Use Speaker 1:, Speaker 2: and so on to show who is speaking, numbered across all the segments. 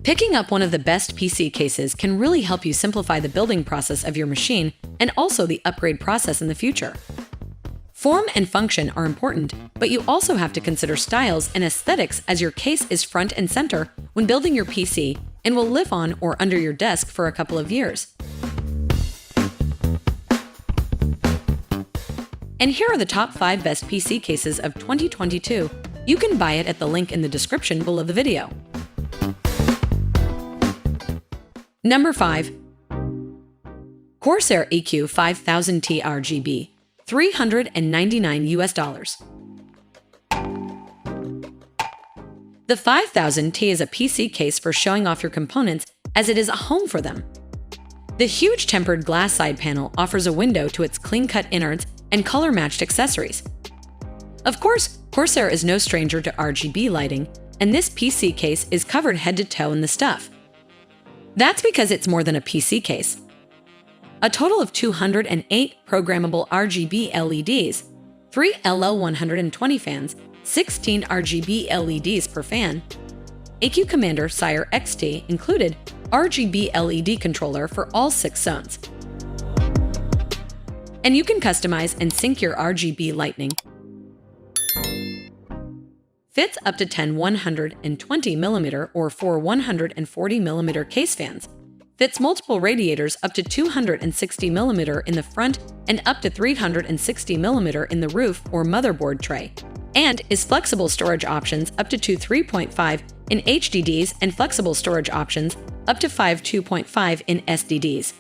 Speaker 1: Picking up one of the best PC cases can really help you simplify the building process of your machine and also the upgrade process in the future. Form and function are important, but you also have to consider styles and aesthetics as your case is front and center when building your PC and will live on or under your desk for a couple of years. And here are the top 5 best PC cases of 2022. You can buy it at the link in the description below the video. Number 5. Corsair iCUE 5000T RGB, $399 US. The 5000T is a PC case for showing off your components as it is a home for them. The huge tempered glass side panel offers a window to its clean-cut innards and color-matched accessories. Of course, Corsair is no stranger to RGB lighting, and this PC case is covered head to toe in the stuff. That's because it's more than a PC case. A total of 208 programmable RGB LEDs, 3 LL120 fans, 16 RGB LEDs per fan, iCUE Commander Sire XT included RGB LED controller for all 6 zones. And you can customize and sync your RGB lighting. Fits up to 10 120mm or 4 140mm case fans. Fits multiple radiators up to 260mm in the front and up to 360mm in the roof or motherboard tray. And is flexible storage options up to 2 3.5 in HDDs and flexible storage options up to 5 2.5 in SDDs.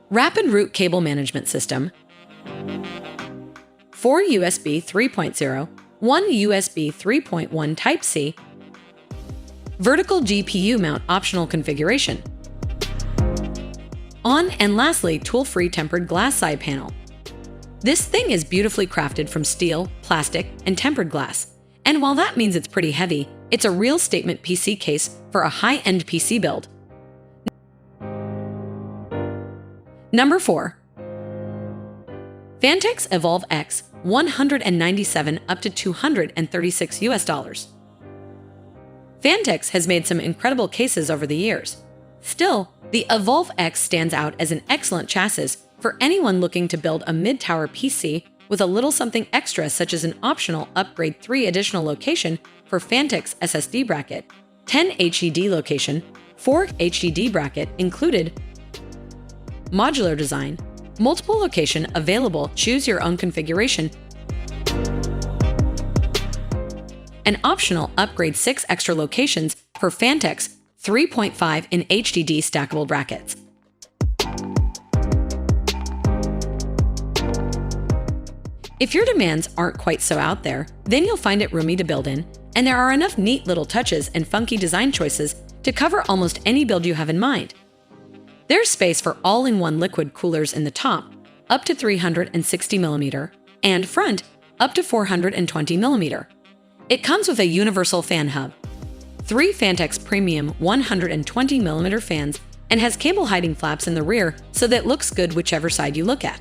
Speaker 1: Rapid root cable management system. 4 USB 3.0, 1 USB 3.1 Type-C. Vertical GPU mount optional configuration. On and lastly, tool-free tempered glass side panel. This thing is beautifully crafted from steel, plastic, and tempered glass. And while that means it's pretty heavy, it's a real statement PC case for a high-end PC build. Number 4. Phanteks Evolv X, $197 up to $236 US. Phanteks has made some incredible cases over the years. Still, the Evolv X stands out as an excellent chassis for anyone looking to build a mid-tower PC with a little something extra, such as an optional upgrade 3 additional location for Phanteks SSD bracket, 10 HDD location, 4 HDD bracket included, modular design, multiple location available, choose your own configuration, an optional upgrade 6 extra locations for Phanteks 3.5 in HDD stackable brackets. If your demands aren't quite so out there, then you'll find it roomy to build in, and there are enough neat little touches and funky design choices to cover almost any build you have in mind. There's space for all-in-one liquid coolers in the top, up to 360mm, and front, up to 420mm. It comes with a universal fan hub, 3 Phanteks premium 120mm fans, and has cable hiding flaps in the rear so that it looks good whichever side you look at.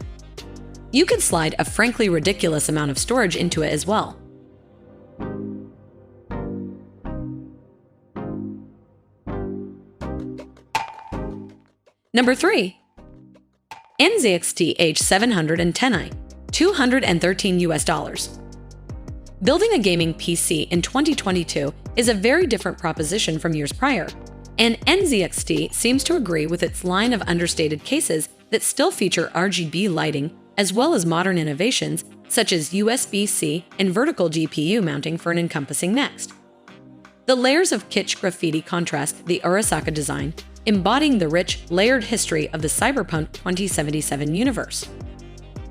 Speaker 1: You can slide a frankly ridiculous amount of storage into it as well. Number 3. NZXT H710i, $213 US. Building a gaming PC in 2022 is a very different proposition from years prior, and NZXT seems to agree with its line of understated cases that still feature RGB lighting as well as modern innovations such as USB-C and vertical GPU mounting for an encompassing next. The layers of kitsch graffiti contrast the Arasaka design, embodying the rich, layered history of the Cyberpunk 2077 universe.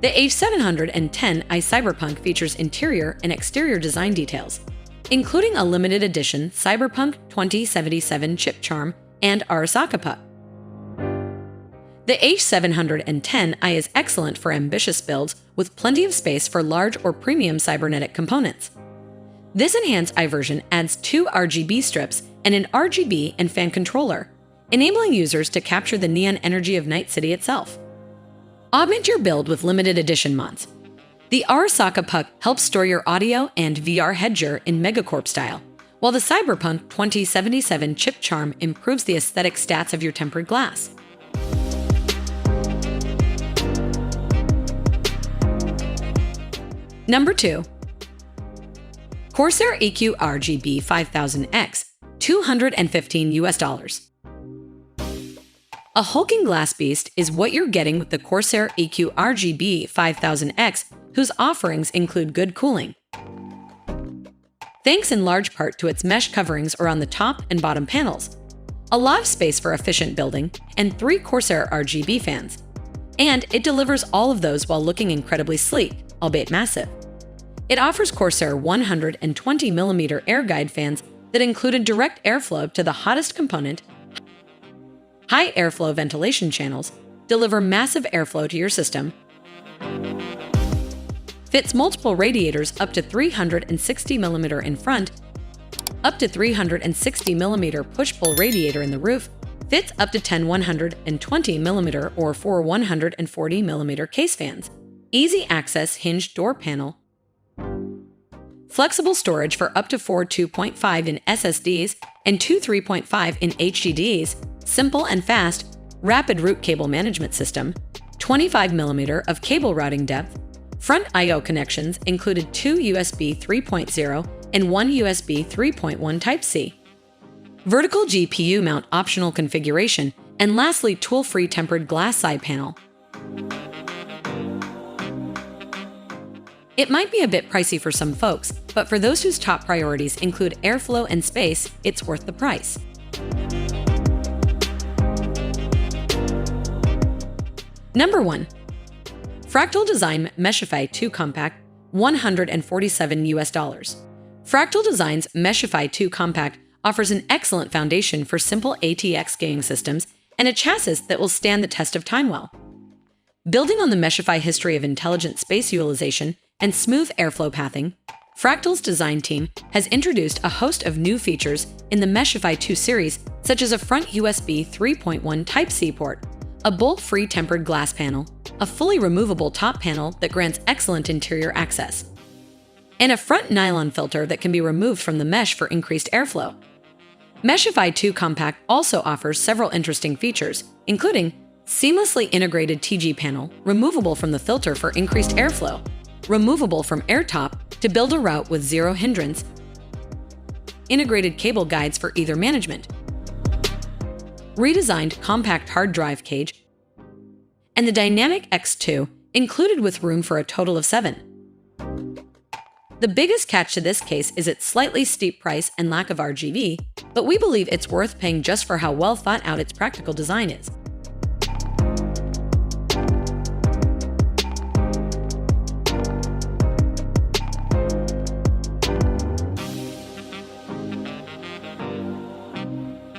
Speaker 1: The H710i Cyberpunk features interior and exterior design details, including a limited edition Cyberpunk 2077 chip charm and Arasaka puck. The H710i is excellent for ambitious builds with plenty of space for large or premium cybernetic components. This enhanced i version adds 2 RGB strips and an RGB and fan controller, enabling users to capture the neon energy of Night City itself. Augment your build with limited edition mods. The Arasaka puck helps store your audio and VR headgear in Megacorp style, while the Cyberpunk 2077 chip charm improves the aesthetic stats of your tempered glass. Number 2. Corsair iCUE RGB 5000X, $215. A hulking glass beast is what you're getting with the Corsair iCUE RGB 5000X, whose offerings include good cooling. Thanks in large part to its mesh coverings around the top and bottom panels, a lot of space for efficient building, and 3 Corsair RGB fans. And it delivers all of those while looking incredibly sleek, albeit massive. It offers Corsair 120mm air guide fans that include a direct airflow to the hottest component, high airflow ventilation channels, deliver massive airflow to your system, fits multiple radiators up to 360mm in front, up to 360mm push-pull radiator in the roof, fits up to 10 120mm or 4 140mm case fans, easy access hinged door panel, flexible storage for up to 4 2.5 in SSDs and 2 3.5 in HDDs, simple and fast, rapid root cable management system, 25mm of cable routing depth, front I/O connections included 2 USB 3.0 and 1 USB 3.1 Type-C, vertical GPU mount optional configuration, and lastly tool-free tempered glass side panel. It might be a bit pricey for some folks, but for those whose top priorities include airflow and space, it's worth the price. Number 1. Fractal Design Meshify 2 Compact, $147. Fractal Design's Meshify 2 Compact offers an excellent foundation for simple ATX gaming systems and a chassis that will stand the test of time well. Building on the Meshify history of intelligent space utilization and smooth airflow pathing, Fractal's design team has introduced a host of new features in the Meshify 2 series, such as a front USB 3.1 Type-C port, a bolt-free tempered glass panel, a fully removable top panel that grants excellent interior access, and a front nylon filter that can be removed from the mesh for increased airflow. Meshify 2 Compact also offers several interesting features, including seamlessly integrated TG panel, removable from the filter for increased airflow, removable from airtop to build a route with zero hindrance, integrated cable guides for either management, redesigned compact hard drive cage, and the dynamic X2 included with room for a total of 7. The biggest catch to this case is its slightly steep price and lack of RGB, but we believe it's worth paying just for how well thought out its practical design is.